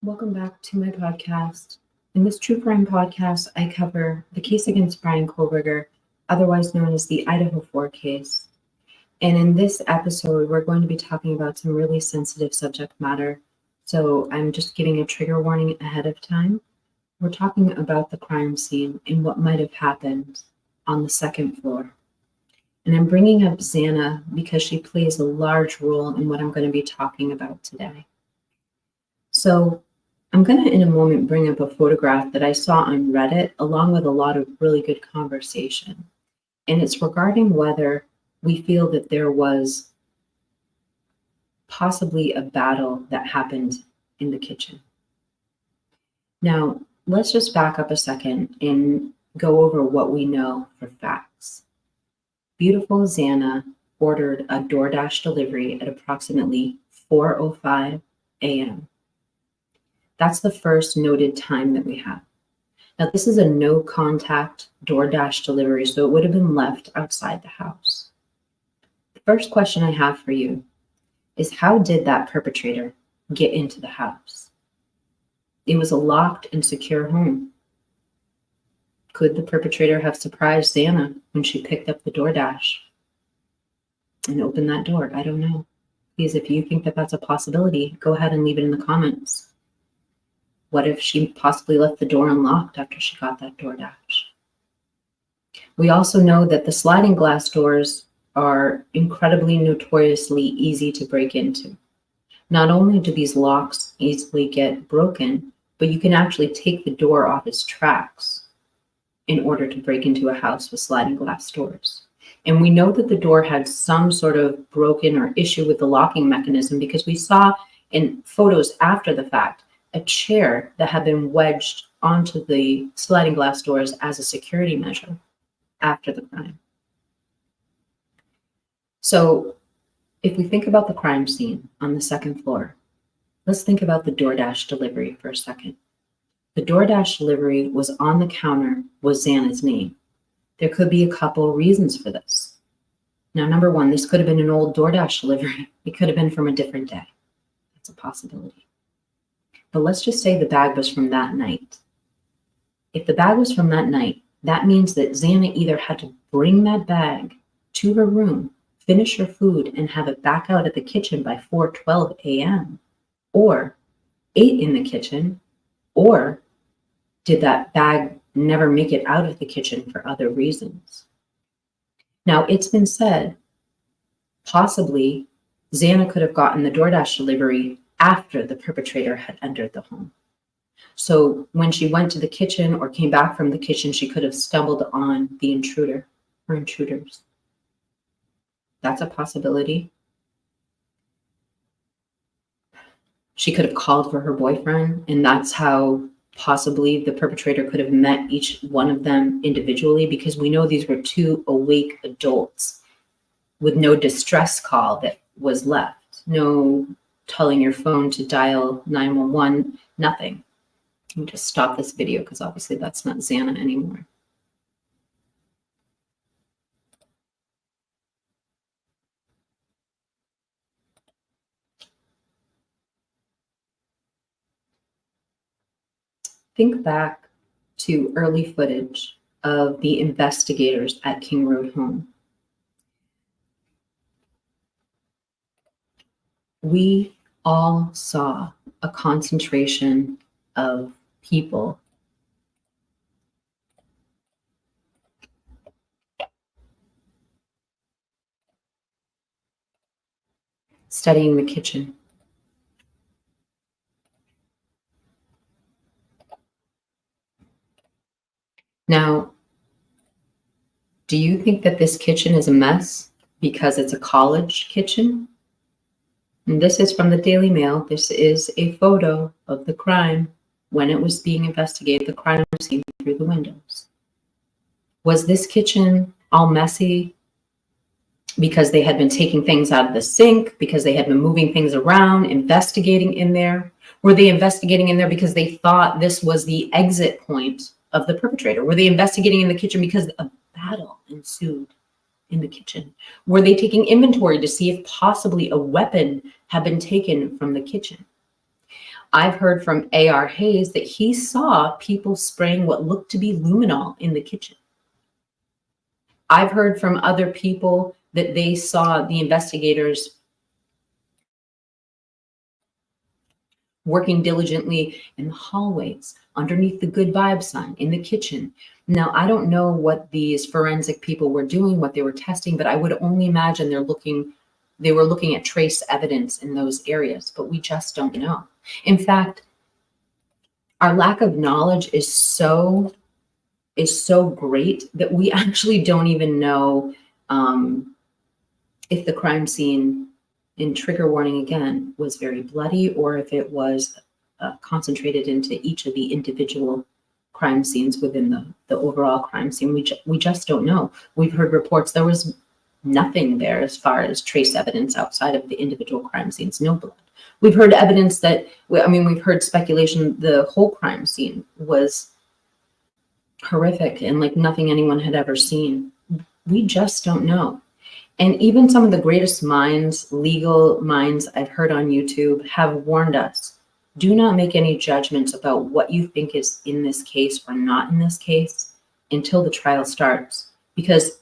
Welcome back to my podcast. In this True Crime podcast, I cover the case against Brian Kohlberger, otherwise known as the Idaho 4 case. And in this episode, we're going to be talking about some really sensitive subject matter. So I'm just giving a trigger warning ahead of time. We're talking about the crime scene and what might have happened on the second floor. And I'm bringing up Xana because she plays a large role in what I'm going to be talking about today. So I'm going to, in a moment, bring up a photograph that I saw on Reddit, along with a lot of really good conversation. And it's regarding whether we feel that there was possibly a battle that happened in the kitchen. Now, let's just back up a second and go over what we know for facts. Beautiful Xana ordered a DoorDash delivery at approximately 4:05 a.m. That's the first noted time that we have. Now, this is a no-contact DoorDash delivery, so it would have been left outside the house. The first question I have for you is, how did that perpetrator get into the house? It was a locked and secure home. Could the perpetrator have surprised Xana when she picked up the DoorDash and opened that door? I don't know. Please, if you think that that's a possibility, go ahead and leave it in the comments. What if she possibly left the door unlocked after she got that DoorDash? We also know that the sliding glass doors are incredibly notoriously easy to break into. Not only do these locks easily get broken, but you can actually take the door off its tracks in order to break into a house with sliding glass doors. And we know that the door had some sort of broken or issue with the locking mechanism because we saw in photos after the fact a chair that had been wedged onto the sliding glass doors as a security measure after the crime. So if we think about the crime scene on the second floor, let's think about the DoorDash delivery for a second. The DoorDash delivery was on the counter with Xana's name. There could be a couple reasons for this. Now, number one, this could have been an old DoorDash delivery. It could have been from a different day. That's a possibility. But let's just say the bag was from that night. If the bag was from that night, that means that Xana either had to bring that bag to her room, finish her food, and have it back out at the kitchen by 4:12 a.m., or ate in the kitchen, or did that bag never make it out of the kitchen for other reasons? Now, it's been said, possibly Xana could have gotten the DoorDash delivery after the perpetrator had entered the home. So when she went to the kitchen or came back from the kitchen, she could have stumbled on the intruder or intruders. That's a possibility. She could have called for her boyfriend, and that's how possibly the perpetrator could have met each one of them individually, because we know these were two awake adults with no distress call that was left, no telling your phone to dial 911, nothing. Let me just stop this video because obviously that's not Xana anymore. Think back to early footage of the investigators at King Road Home. We all saw a concentration of people studying the kitchen. Now, do you think that this kitchen is a mess because it's a college kitchen? And this is from the Daily Mail. This is a photo of the crime when it was being investigated, the crime scene through the windows. Was this kitchen all messy because they had been taking things out of the sink, because they had been moving things around, investigating in there? Were they investigating in there because they thought this was the exit point of the perpetrator? Were they investigating in the kitchen because a battle ensued in the kitchen? Were they taking inventory to see if possibly a weapon had been taken from the kitchen? I've heard from A.R. Hayes that he saw people spraying what looked to be luminol in the kitchen. I've heard from other people that they saw the investigators working diligently in the hallways, underneath the good vibe sign, in the kitchen. Now, I don't know what these forensic people were doing, what they were testing, but I would only imagine they were looking at trace evidence in those areas, but we just don't know. In fact, our lack of knowledge is so great that we actually don't even know if the crime scene, in trigger warning again, was very bloody, or if it was concentrated into each of the individual crime scenes within the overall crime scene. We just don't know. We've heard reports there was nothing there as far as trace evidence outside of the individual crime scenes, no blood. We've heard evidence that, we've heard speculation the whole crime scene was horrific and like nothing anyone had ever seen. We just don't know. And even some of the greatest minds, legal minds I've heard on YouTube have warned us, do not make any judgments about what you think is in this case or not in this case until the trial starts. Because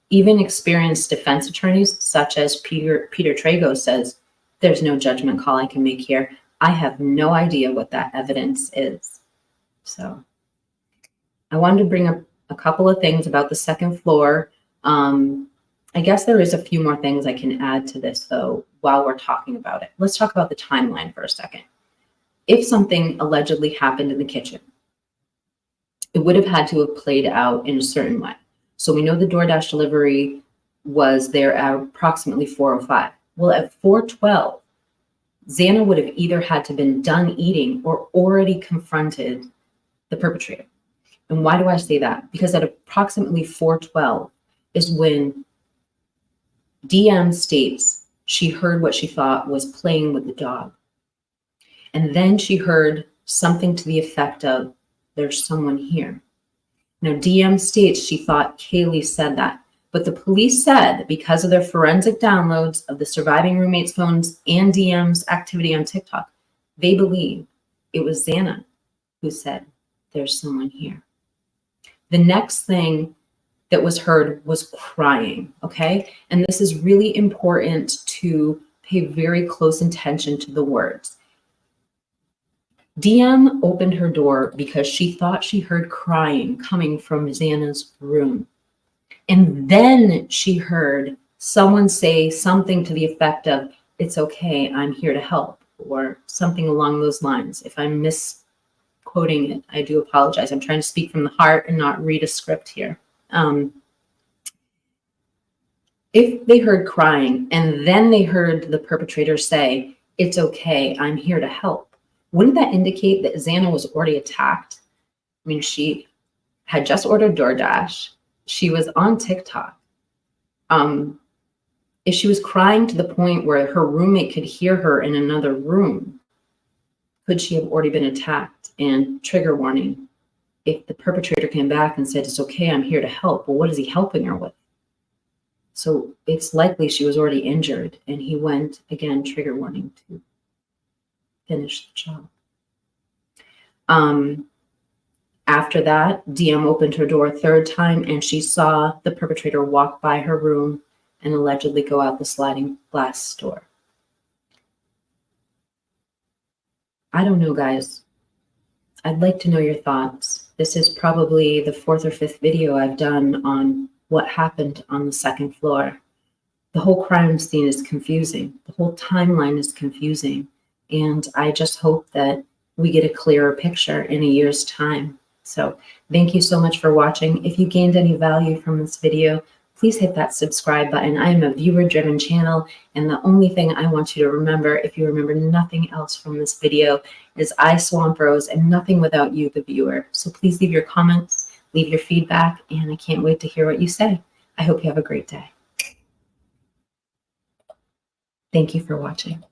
even experienced defense attorneys, such as Peter Trago, says, there's no judgment call I can make here. I have no idea what that evidence is. So I wanted to bring up a couple of things about the second floor. I guess there is a few more things I can add to this, though, while we're talking about it. Let's talk about the timeline for a second. If something allegedly happened in the kitchen, it would have had to have played out in a certain way. So we know the DoorDash delivery was there at approximately 4:05. Well, at 4:12, Xana would have either had to been done eating or already confronted the perpetrator. And why do I say that? Because at approximately 4:12 is when DM states she heard what she thought was playing with the dog. And then she heard something to the effect of, there's someone here. Now, DM states she thought Kaylee said that, but the police said that because of their forensic downloads of the surviving roommates' phones and DM's activity on TikTok, they believe it was Xana who said, there's someone here. The next thing that was heard was crying, okay? And this is really important to pay very close attention to the words. DM opened her door because she thought she heard crying coming from Xana's room. And then she heard someone say something to the effect of, it's okay, I'm here to help, or something along those lines. If I'm misquoting it, I do apologize. I'm trying to speak from the heart and not read a script here. If they heard crying and then they heard the perpetrator say, it's okay, I'm here to help, wouldn't that indicate that Xana was already attacked? I mean, she had just ordered DoorDash. She was on TikTok. If she was crying to the point where her roommate could hear her in another room, could she have already been attacked? And trigger warning, if the perpetrator came back and said, it's okay, I'm here to help, well, what is he helping her with? So it's likely she was already injured, and he went, again, trigger warning, to finish the job. After that, DM opened her door a third time, and she saw the perpetrator walk by her room and allegedly go out the sliding glass door. I don't know, guys. I'd like to know your thoughts. This is probably the 4th or 5th video I've done on what happened on the second floor. The whole crime scene is confusing. The whole timeline is confusing. And I just hope that we get a clearer picture in a year's time. So thank you so much for watching. If you gained any value from this video, please hit that subscribe button. I am a viewer-driven channel, and the only thing I want you to remember, if you remember nothing else from this video, is I, Swamp Rose, am nothing without you, the viewer. So please leave your comments, leave your feedback, and I can't wait to hear what you say. I hope you have a great day. Thank you for watching.